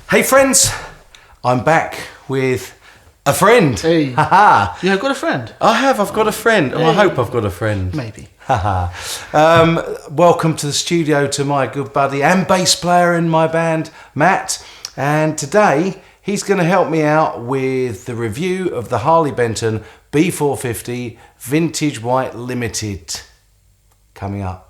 Hey friends, I'm back with a friend. Hey. Haha. You have got a friend? I've got a friend. Well, I hope I've got a friend. Maybe. Haha. Welcome to the studio to my good buddy and bass player in my band, Matt. And today he's going to help me out with the review of the Harley Benton B450 Vintage White Limited. Coming up.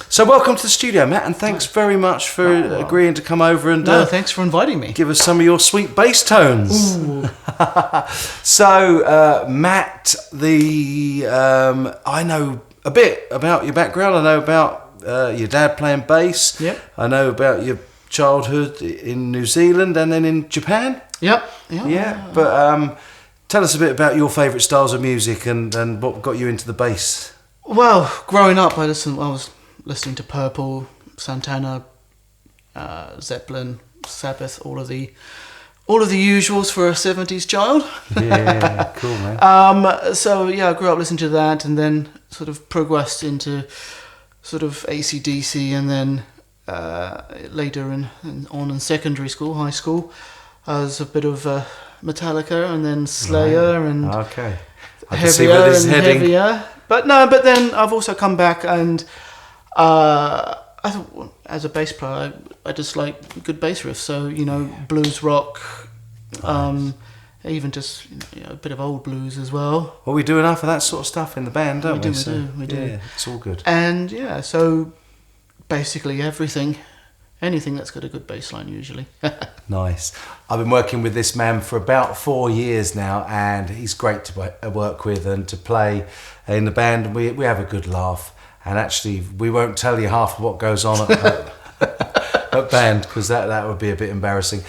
So welcome to the studio, Matt, and thanks very much for agreeing to come over and thanks for inviting me. give us some of your sweet bass tones. So, Matt, I know a bit about your background. I know about your dad playing bass. Yep. I know about your childhood in New Zealand and then in Japan. Yep. Yeah, but tell us a bit about your favourite styles of music and what got you into the bass. Well, growing up, I was listening to Purple, Santana, Zeppelin, Sabbath, all of the usuals for a 70s child. Yeah, cool, man. So yeah, I grew up listening to that, and then sort of progressed into sort of AC/DC, and then later in secondary school, high school, I was a bit of Metallica, and then Slayer, and okay, I can see where this is heading. Heavier. But then I've also come back and. I thought, as a bass player, I just like good bass riffs. So blues rock, Nice. even just a bit of old blues as well. Well, we do enough of that sort of stuff in the band, don't we? We do. Yeah, it's all good. And yeah, so basically anything that's got a good bass line usually. Nice. I've been working with this man for about 4 years now, and he's great to work with and to play in the band. We have a good laugh. And actually, we won't tell you half of what goes on at band, because that would be a bit embarrassing.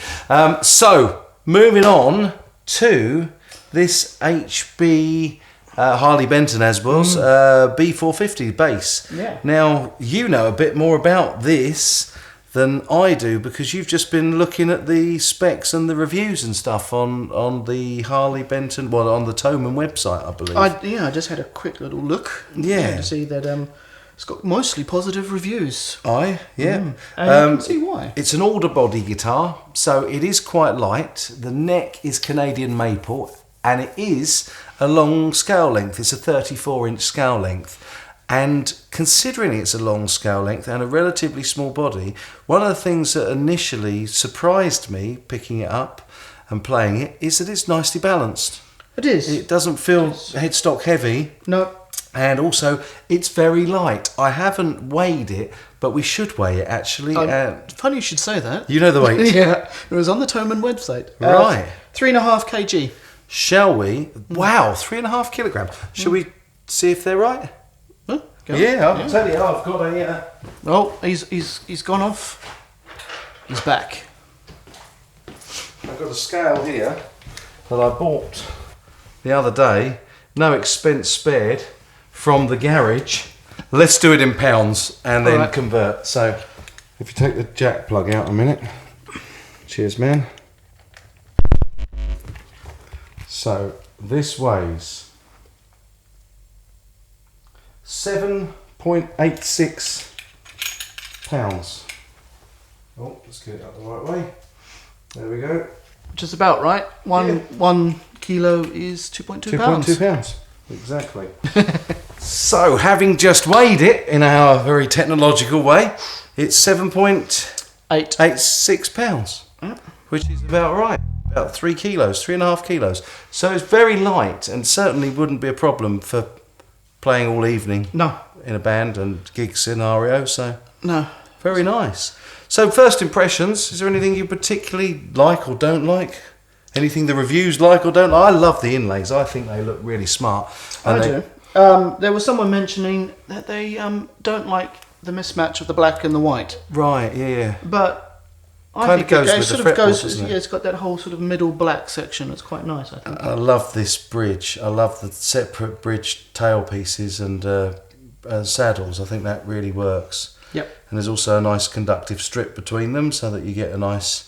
So, moving on to this HB Harley Benton as was B450 bass. Yeah. Now, you know a bit more about this than I do, because you've just been looking at the specs and the reviews and stuff on the Harley Benton, on the Thomann website, I believe. I just had a quick little look. Yeah. To see that it's got mostly positive reviews. Yeah. And I can see why. It's an alder body guitar, so it is quite light. The neck is Canadian maple, and it is a long scale length. It's a 34-inch scale length. And considering it's a long scale length and a relatively small body, one of the things that initially surprised me picking it up and playing it is that it's nicely balanced. It is. It doesn't feel headstock heavy. No. And also, it's very light. I haven't weighed it, but we should weigh it, actually. Funny you should say that. You know the weight? Yeah, it was on the Thomann website. Right. 3.5 kg. Shall we? Wow, 3.5 kilograms. Shall we see if they're right? Huh? Yeah, I'll tell you. I've got a... Oh, he's gone off. He's back. I've got a scale here that I bought the other day. No expense spared. From the garage. Let's do it in pounds and then convert. So if you take the jack plug out a minute. Cheers, man. So this weighs 7.86 pounds. Oh, let's get it out the right way. There we go. Which is about right. One kilo is 2.2 pounds. 2.2 pounds. Exactly. So, having just weighed it in our very technological way, it's 7.86 pounds, which is about right, about 3.5 kilos. So it's very light, and certainly wouldn't be a problem for playing all evening. No. In a band and gig scenario. So no, very nice. So, first impressions. Is there anything you particularly like or don't like? Anything the reviews like or don't like? I love the inlays. I think they look really smart. I do. There was someone mentioning that they don't like the mismatch of the black and the white. Right, yeah. But I Kind think of goes it with the sort of fretboards, goes. doesn't it? Yeah, it's got that whole sort of middle black section. It's quite nice, I think. I love this bridge. I love the separate bridge tailpieces and saddles. I think that really works. Yep. And there's also a nice conductive strip between them so that you get a nice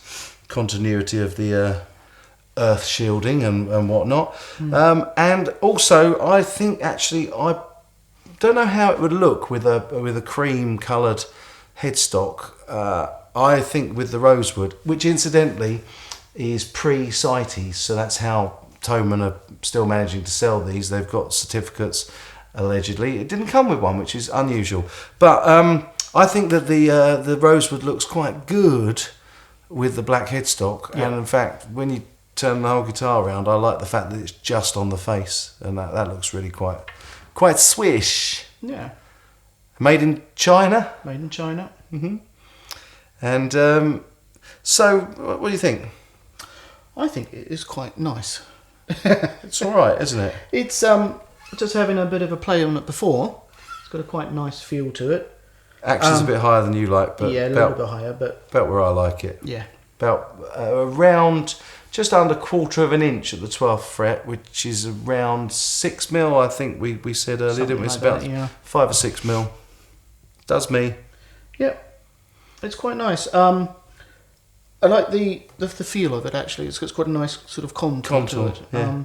continuity of the earth shielding and whatnot. And also, I think actually, I don't know how it would look with a cream coloured headstock. I think with the rosewood, which incidentally is pre-CITES, so that's how Thomann are still managing to sell these. They've got certificates, allegedly. It didn't come with one, which is unusual. But I think that the rosewood looks quite good with the black headstock. Yeah. And in fact, when you turn the whole guitar around, I like the fact that it's just on the face, and that looks really quite swish. Yeah. Made in China. Made in China. Mm-hmm. And so, what do you think? I think it is quite nice. It's all right, isn't it? It's just having a bit of a play on it before. It's got a quite nice feel to it. Action's a bit higher than you like, but yeah, a little bit higher, but about where I like it. yeah, About around just under 1/4 of an inch at the 12th fret, which is around 6 mil. I think we said earlier, didn't we? It's like about that, yeah. 5 or 6 mil. Does me. Yeah, it's quite nice. I like the feel of it actually. It's quite a nice sort of contour to it. Yeah.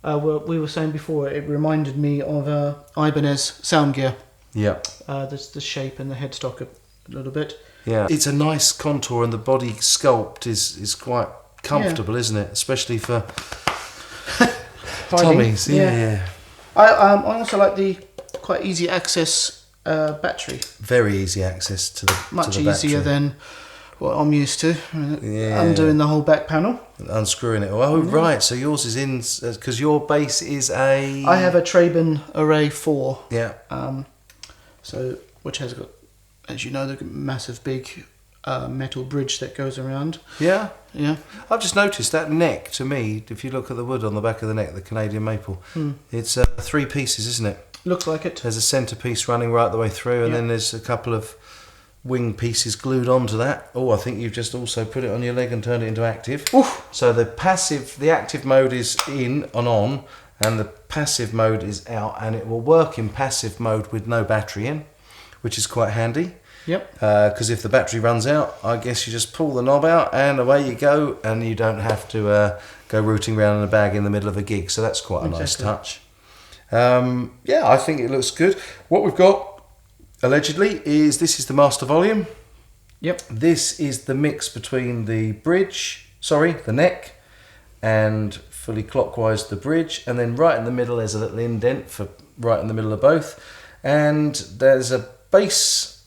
Well, we were saying before, it reminded me of Ibanez sound gear. Yeah. There's the shape and the headstock a little bit. Yeah. It's a nice contour, and the body sculpt is quite comfortable, isn't it? Especially for Tommies. Yeah. I also like the quite easy access battery. Very easy access to the Much to the easier battery. than what I'm used to. Yeah. Undoing the whole back panel. Unscrewing it. Oh, right. So yours is in because your bass is a. I have a Traben Array 4. Yeah. So which has got, as you know, the massive big metal bridge that goes around. Yeah. Yeah. I've just noticed that neck, to me, if you look at the wood on the back of the neck, the Canadian maple, it's 3 pieces, isn't it? Looks like it. There's a centre piece running right the way through, and then there's a couple of wing pieces glued onto that. Oh, I think you've just also put it on your leg and turned it into active. Oof. So the active mode is in and on, and the passive mode is out, and it will work in passive mode with no battery in, which is quite handy. Yep. Because if the battery runs out, I guess you just pull the knob out and away you go, and you don't have to go rooting around in a bag in the middle of a gig. So that's quite a nice touch. Yeah, I think it looks good. What we've got, allegedly, is this is the master volume. Yep. This is the mix between the the neck, and fully clockwise the bridge, and then right in the middle there's a little indent for right in the middle of both, and there's a bass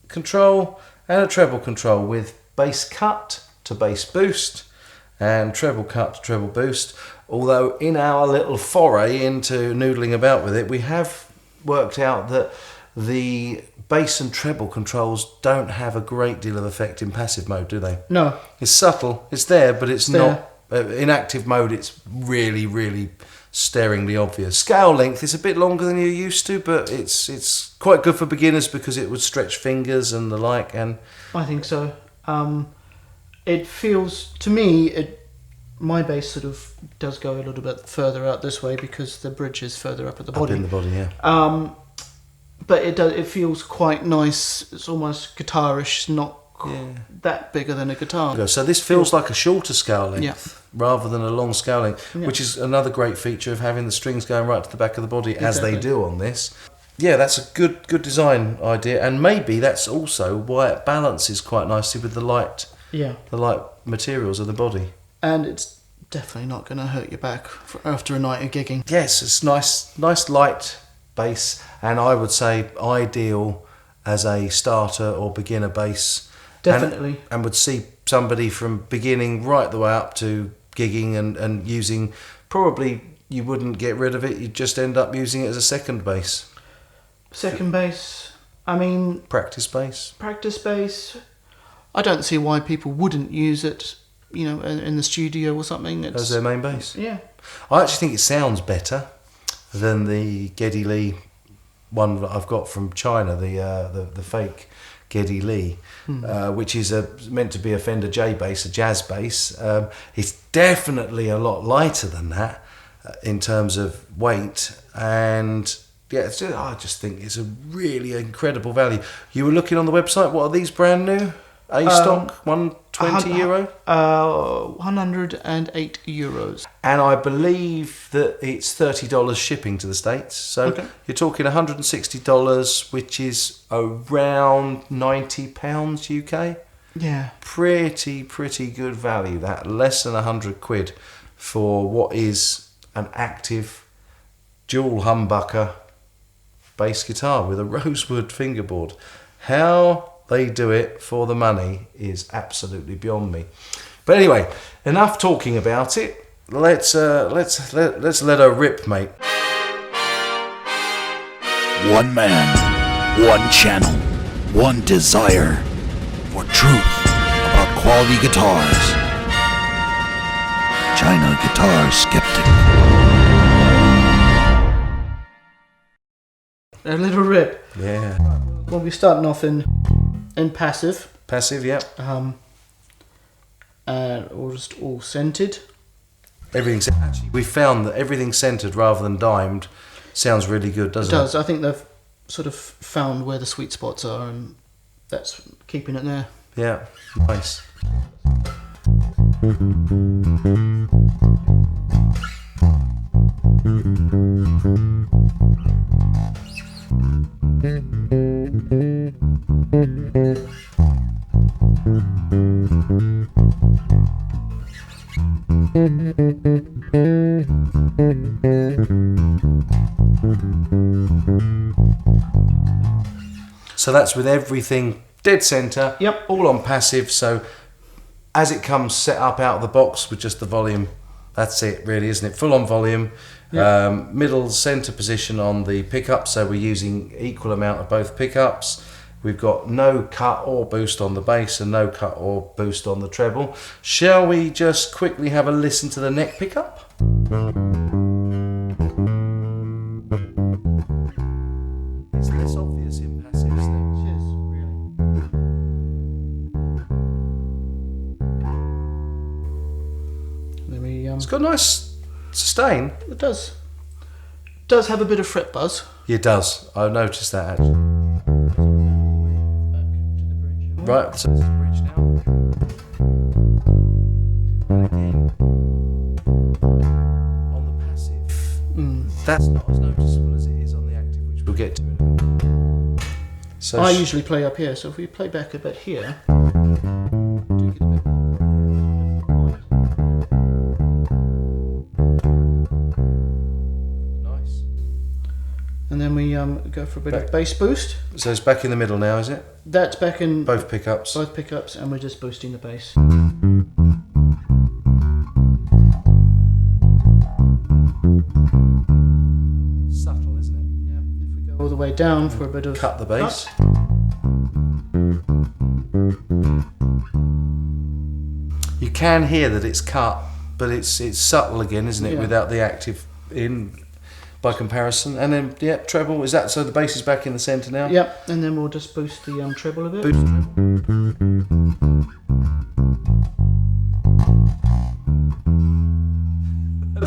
control and a treble control with bass cut to bass boost and treble cut to treble boost. Although in our little foray into noodling about with it, we have worked out that the bass and treble controls don't have a great deal of effect in passive mode, do they? No. It's subtle, it's there, but it's there. not. In active mode, it's really, really staringly obvious. Scale length is a bit longer than you're used to, but it's quite good for beginners because it would stretch fingers and the like. And I think so. It feels to me my bass sort of does go a little bit further out this way because the bridge is further up at the body. Up in the body, yeah. But it feels quite nice. It's almost guitarish, not that bigger than a guitar. So this feels like a shorter scale length. Yeah. Rather than a long scale length, which is another great feature of having the strings going right to the back of the body as they do on this. Yeah, that's a good design idea, and maybe that's also why it balances quite nicely with the light materials of the body. And it's definitely not going to hurt your back after a night of gigging. Yes, it's nice light bass, and I would say ideal as a starter or beginner bass. Definitely. And would see somebody from beginning right the way up to gigging and using, probably you wouldn't get rid of it, you'd just end up using it as a second bass. Second bass, I mean... Practice bass. Practice bass. I don't see why people wouldn't use it, in the studio or something. As their main bass. Yeah. I actually think it sounds better than the Geddy Lee one that I've got from China, the fake Geddy Lee, which is meant to be a Fender J bass, a jazz bass. It's definitely a lot lighter than that in terms of weight, and I just think it's a really incredible value. You were looking on the website. What are these brand new? A stock 120 €120? 108 euros. And I believe that it's $30 shipping to the States. So Okay. you're talking $160, which is around £90 UK. Yeah. Pretty good value, that. Less than £100 for what is an active dual humbucker bass guitar with a rosewood fingerboard. How they do it for the money is absolutely beyond me. But anyway, enough talking about it. Let's let her rip, mate. One man, one channel, one desire for truth about quality guitars. China Guitar Sceptic. A little rip. Yeah. We'll be starting off in passive. Passive, yeah. And just all scented. Everything's actually, we found that everything centered rather than dimed sounds really good, doesn't it? It does. I think they've sort of found where the sweet spots are, and that's keeping it there. Yeah, nice. So that's with everything dead center. Yep. All on passive. So as it comes set up out of the box with just the volume, that's it really, isn't it? Full on volume. Yep. Middle center position on the pickup. So we're using equal amount of both pickups. We've got no cut or boost on the bass and no cut or boost on the treble. Shall we just quickly have a listen to the neck pickup? It's less obvious in passive, isn't it? It's got a nice sustain. It does. Does have a bit of fret buzz. It does. I've noticed that actually. Right, so it's the bridge now. And again, on the passive, that's not as noticeable as it is on the active, which we'll get to in a minute. So I usually play up here, so if we play back a bit here, do get a bit nice. and then we go for a bit of bass boost. So it's back in the middle now, is it? That's back in Both pickups. both pickups, and we're just boosting the bass. Subtle, isn't it? Yeah. If we go all the way down for a bit of Cut the bass. You can hear that it's cut, but it's subtle again, isn't it? Yeah. Without the active in, by comparison. And then, yeah, treble. Is that so? The bass is back in the centre now. Yep, and then we'll just boost the treble a bit. Boost treble.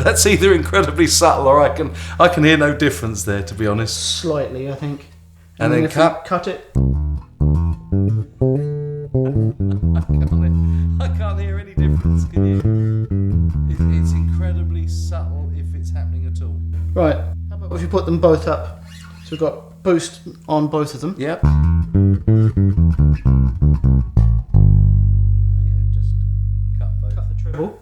That's either incredibly subtle or I can hear no difference there, to be honest. Slightly, I think. And then if cut. we cut it. I can't hear any difference, can you? It's incredibly subtle if it's happening at all. Right. How about if you put them both up? So we've got boost on both of them. Yep. And then we just Cut both. cut the treble.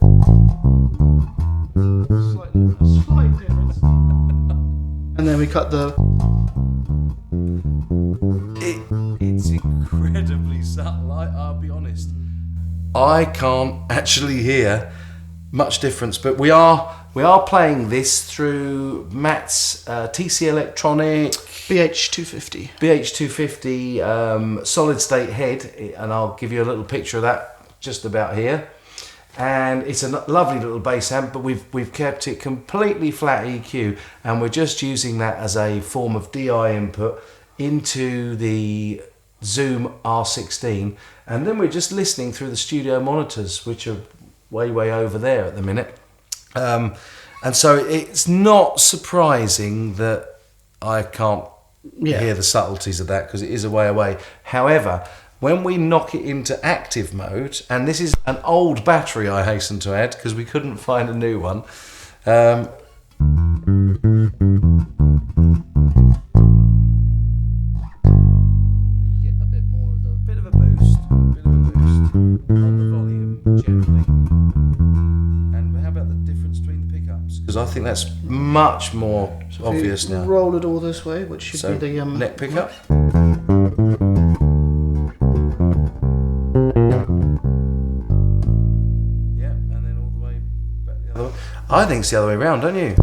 Slight difference. And then we cut the. It's incredibly subtle. I'll be honest. I can't actually hear much difference, but we are playing this through Matt's TC Electronic BH250. BH250 solid state head, and I'll give you a little picture of that just about here. And it's a lovely little bass amp, but we've kept it completely flat EQ, and we're just using that as a form of DI input into the Zoom R16, and then we're just listening through the studio monitors, which are way over there at the minute. And so it's not surprising that I can't hear the subtleties of that, because it is a way away. However, When we knock it into active mode, and this is an old battery, I hasten to add, because we couldn't find a new one. You get a bit more of the... Bit of a boost on the volume, gently. And how about the difference between the pickups? Because I think that's much more obvious now. Roll it all this way, which should be the... neck pickup. I think it's the other way around, don't you?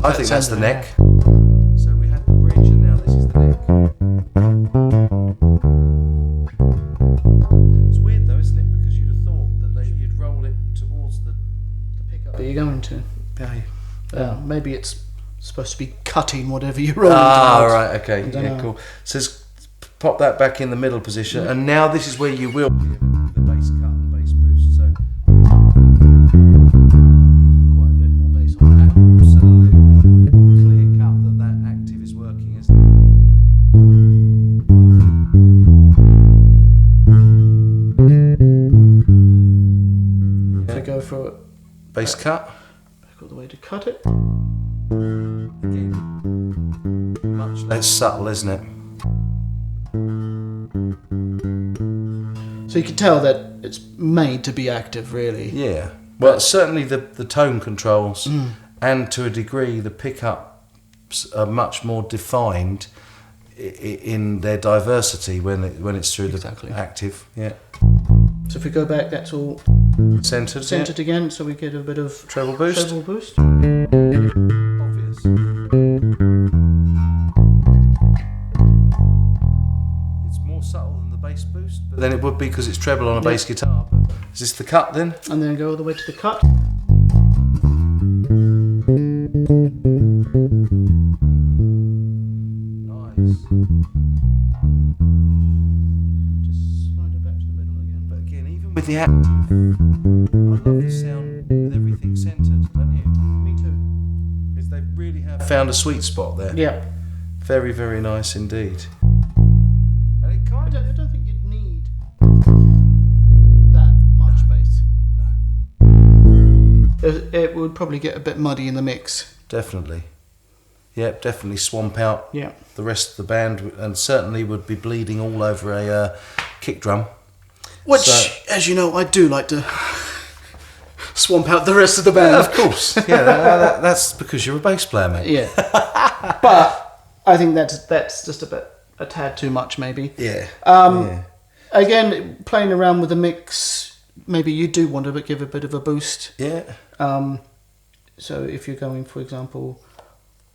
I think that's the neck. So we had the bridge and now this is the neck. It's weird though, isn't it? Because you'd have thought that you'd roll it towards the pickup. That you're going to. Yeah. Maybe it's supposed to be cutting whatever you're rolling towards. Right, okay. Yeah, cool. So pop that back in the middle position, and now this is where you will hear the bass cut and bass boost. So go for it. Bass cut. Back all the way to cut it. Again, much less subtle, isn't it? So you can tell that it's made to be active, really. Yeah. Well, certainly the tone controls, and to a degree the pickups are much more defined in their diversity when it's through the active. Yeah. So if we go back, that's all centered again, so we get a bit of treble boost. Obvious. It's more subtle than the bass boost, but then it would be because it's treble on a bass guitar. Is this the cut then? And then go all the way to the cut. Nice. With the active, I love the sound with everything centred, don't you? Me too. Because they really have found a sweet spot there. Yeah. Very, very nice indeed. And it I don't think you'd need that much bass. No. It would probably get a bit muddy in the mix. Definitely. Yeah, definitely swamp out the rest of the band, and certainly would be bleeding all over a kick drum. Which, as you know, I do like to swamp out the rest of the band. Of course, yeah, that's because you're a bass player, mate. Yeah, but I think that's just a tad too much, maybe. Yeah. Again, playing around with the mix, maybe you do want to give a bit of a boost. Yeah. So if you're going, for example,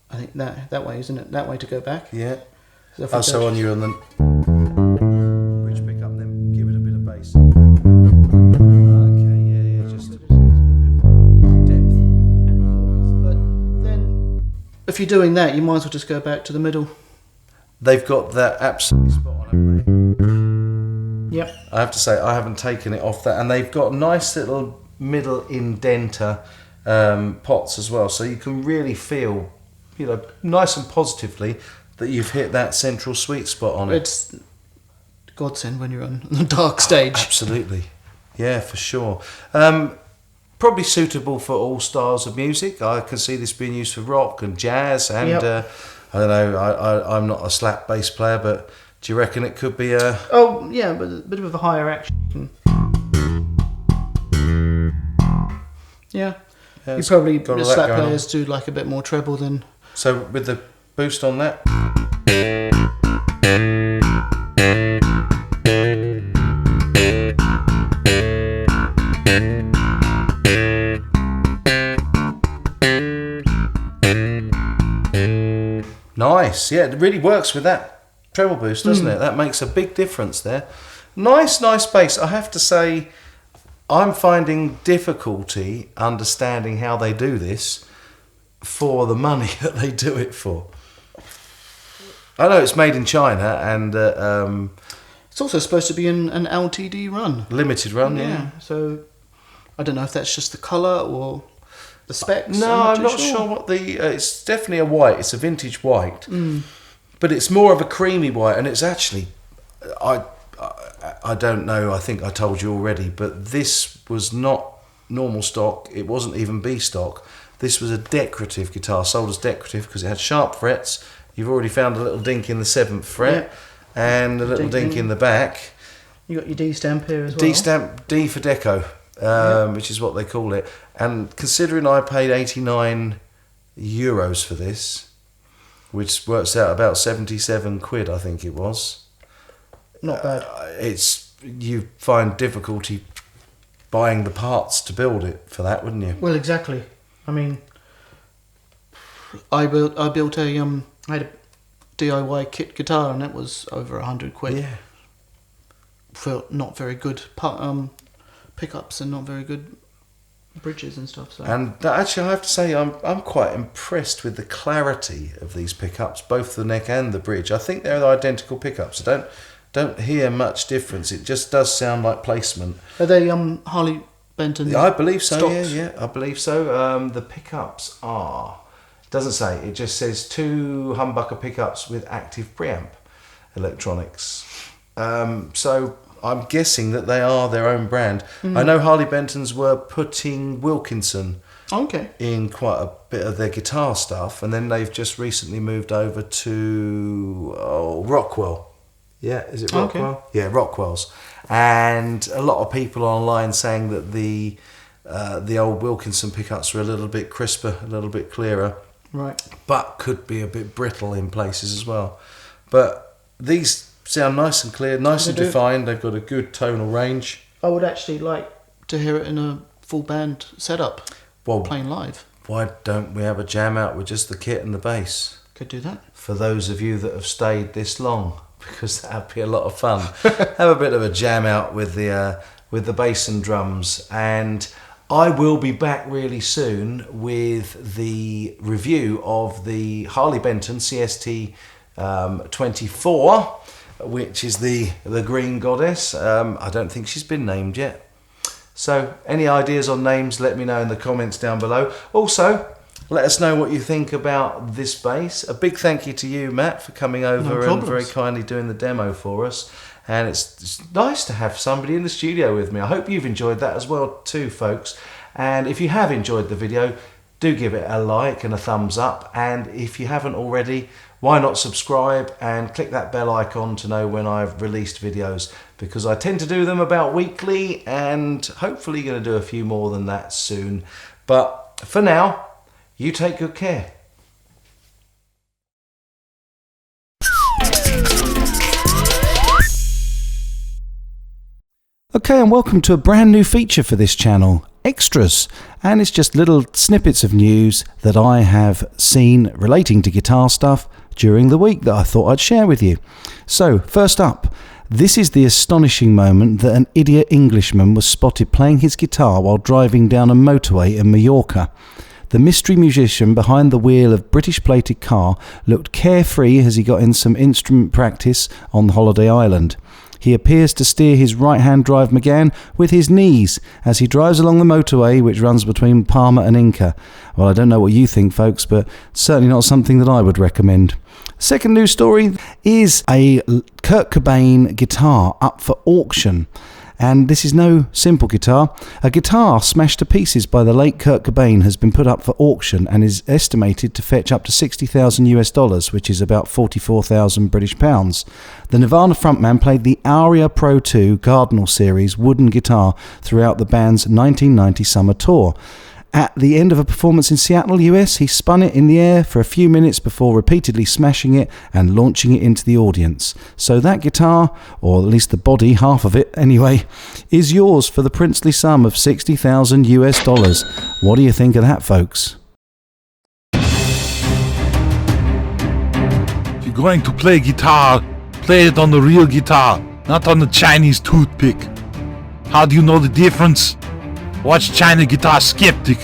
I think that way, isn't it? That way to go back. Yeah. So on you on the bridge pickup, then give it a bit of bass. Okay, yeah, just depth. But then, if you're doing that, you might as well just go back to the middle. They've got that absolutely spot on, haven't they? Yep. I have to say, I haven't taken it off that, and they've got nice little middle indenter pots as well, so you can really feel, nice and positively that you've hit that central sweet spot on it. It's godsend when you're on the dark stage. Absolutely, yeah, for sure. Probably suitable for all styles of music. I can see this being used for rock and jazz, and I don't know. I'm not a slap bass player, but do you reckon it could be a? Oh yeah, but a bit of a higher action. Yeah. You probably the slap players do like a bit more treble than. So with the boost on that. Nice, yeah, it really works with that treble boost, doesn't it? That makes a big difference there. Nice bass. I have to say, I'm finding difficulty understanding how they do this for the money that they do it for. I know it's made in China, and it's also supposed to be an LTD run. Limited run, yeah. So I don't know if that's just the colour or the specs. No, I'm not sure what the... it's definitely a white. It's a vintage white. But it's more of a creamy white, and it's actually... I don't know, I think I told you already, but this was not normal stock. It wasn't even B stock. This was a decorative guitar, sold as decorative because it had sharp frets. You've already found a little dink in the 7th fret and a little dink in the back. You got your D stamp here as well. D stamp, D for deco, which is what they call it. And considering I paid €89 for this, which works out about 77 quid, I think it was. Not bad. You find difficulty buying the parts to build it for that, wouldn't you? Well, exactly. I mean, I built I had a DIY kit guitar, and that was over 100 quid. Yeah. For not very good pickups and not very good bridges and stuff. So. And actually, I have to say, I'm quite impressed with the clarity of these pickups, both the neck and the bridge. I think they're identical pickups. I don't hear much difference. It just does sound like placement. Are they Harley Benton? I believe so. Stocks? Yeah, I believe so. The pickups are. It doesn't say. It just says 2 humbucker pickups with active preamp electronics. So I'm guessing that they are their own brand. I know Harley Bentons were putting Wilkinson in quite a bit of their guitar stuff, and then they've just recently moved over to Rockwell. Yeah, is it Rockwell? Okay. Yeah, Rockwell's. And a lot of people online saying that the old Wilkinson pickups are a little bit crisper, a little bit clearer. Right. But could be a bit brittle in places as well. But these sound nice and clear, nice and defined. They've got a good tonal range. I would actually like to hear it in a full band setup, playing live. Why don't we have a jam out with just the kit and the bass? Could do that. For those of you that have stayed this long, because that'd be a lot of fun. Have a bit of a jam out with the bass and drums. And I will be back really soon with the review of the Harley Benton CST 24, which is the Green Goddess. I don't think she's been named yet. So any ideas on names, let me know in the comments down below. Also, let us know what you think about this bass. A big thank you to you, Matt, for coming over and very kindly doing the demo for us. And it's nice to have somebody in the studio with me. I hope you've enjoyed that as well too, folks. And if you have enjoyed the video, do give it a like and a thumbs up. And if you haven't already, why not subscribe and click that bell icon to know when I've released videos, because I tend to do them about weekly and hopefully going to do a few more than that soon. But for now, you take good care. Okay, and welcome to a brand new feature for this channel, Extras. And it's just little snippets of news that I have seen relating to guitar stuff during the week that I thought I'd share with you. So, first up, this is the astonishing moment that an idiot Englishman was spotted playing his guitar while driving down a motorway in Mallorca. The mystery musician behind the wheel of British plated car looked carefree as he got in some instrument practice on the holiday island. He appears to steer his right-hand drive McGann with his knees as he drives along the motorway which runs between Palma and Inca. Well, I don't know what you think, folks, but certainly not something that I would recommend. Second news story is a Kurt Cobain guitar up for auction. And this is no simple guitar. A guitar smashed to pieces by the late Kurt Cobain has been put up for auction and is estimated to fetch up to $60,000, which is about 44,000 British pounds. The Nirvana frontman played the Aria Pro 2 Cardinal Series wooden guitar throughout the band's 1990 summer tour. At the end of a performance in Seattle, US, he spun it in the air for a few minutes before repeatedly smashing it and launching it into the audience. So that guitar, or at least the body, half of it anyway, is yours for the princely sum of $60,000. What do you think of that, folks? If you're going to play guitar, play it on the real guitar, not on the Chinese toothpick. How do you know the difference? Watch China Guitar Sceptic.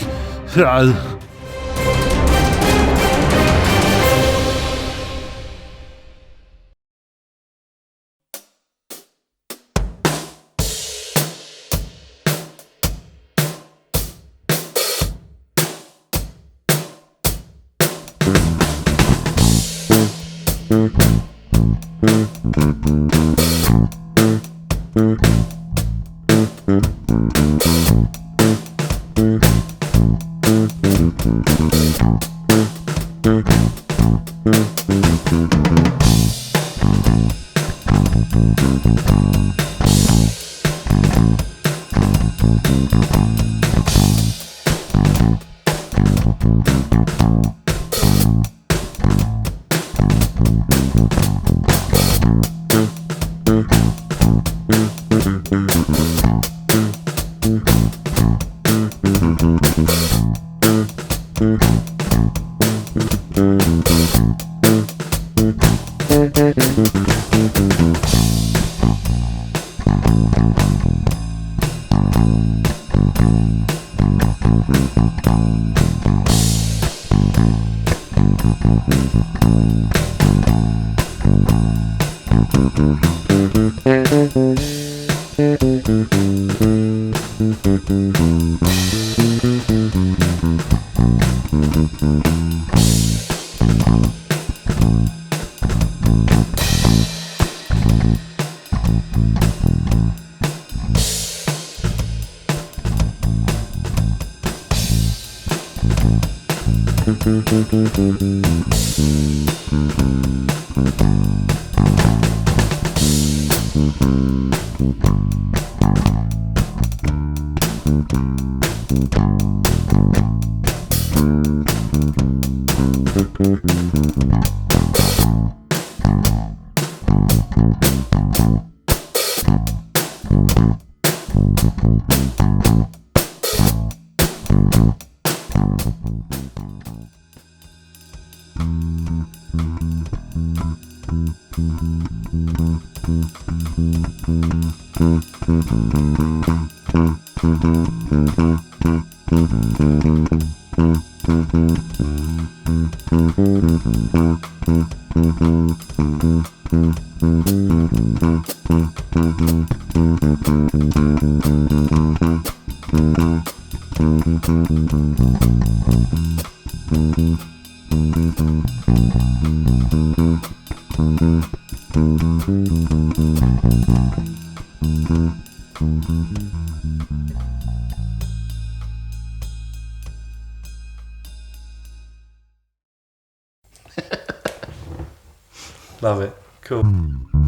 Love it. Cool.